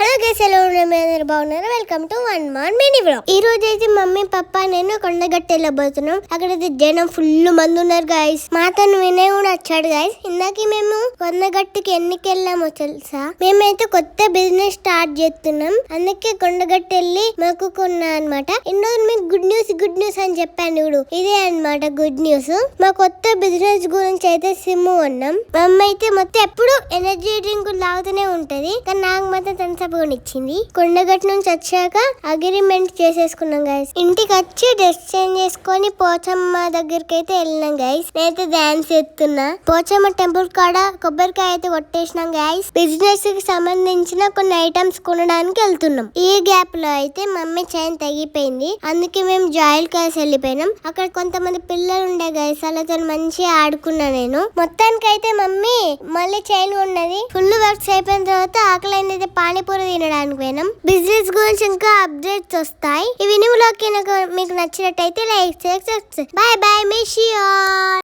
Hello guys, ఎలా ఉన్నారు? బాగున్నారు? Welcome to one more mini vlog. ఈ రోజు అయితే మమ్మీ పప్పా నేను కొండగట్టు వెళ్ళబోతున్నాం. అక్కడైతే జనం ఫుల్ మంది ఉన్నారు గైస్. మాతను వినయ్ కూడా వచ్చాడు గైస్. ఇందాక మేము కొండగట్టుకి ఎన్నికి వెళ్ళామో తెలుసా? మేమైతే కొత్త బిజినెస్ స్టార్ట్ చేస్తున్నాం. అందుకే కొండగట్టు వెళ్ళి మొక్కుకున్నా అనమాట. ఇన్ని రోజులు మీకు గుడ్ న్యూస్ అని చెప్పాను చూడు, ఇదే అనమాట గుడ్ న్యూస్. మా కొత్త బిజినెస్ గురించి అయితే సిమ్ ఉన్నాం. మమ్మీ అయితే మొత్తం ఎప్పుడు ఎనర్జీ డ్రింక్ తాగుతూనే ఉంటది, కానీ నాకు మాత్రం ఇచ్చింది. కొండగట్టు నుంచి వచ్చాక అగ్రిమెంట్ చేసేసుకున్నాం గైస్. ఇంటికి వచ్చి డ్రెస్ చేంజ్ చేసుకొని పోచమ్మ దగ్గరికి అయితే వెళ్ళినాం గైస్. నేనైతే డాన్స్ చేస్తున్నా. పోచమ్మ టెంపుల్ కాడ కొబ్బరికాయ అయితే కొట్టేసినాం గైస్. బిజినెస్ కి సంబంధించిన కొన్ని ఐటమ్స్ కొనడానికి వెళ్తున్నాం. ఈ గ్యాప్ లో అయితే మమ్మీ చైన్ తగ్గిపోయింది. అందుకే మేము జాయిల్ కాస్ వెళ్ళిపోయినాం. అక్కడ కొంతమంది పిల్లలు ఉండే గైస్, వాళ్ళతో మంచిగా ఆడుకున్నా నేను. మొత్తానికి అయితే మమ్మీ మళ్ళీ చైన్ ఉన్నది. ఫుల్ వర్క్స్ అయిపోయిన తర్వాత ఆకలి అయితే పానీపూరి తినడానికి పోయినాం. బిజినెస్ గురించి ఇంకా అప్డేట్స్ వస్తాయి. ఈ వీడియోలోకి మీకు నచ్చినట్టయితే లైక్ చేయండి. Bye bye, miss you all.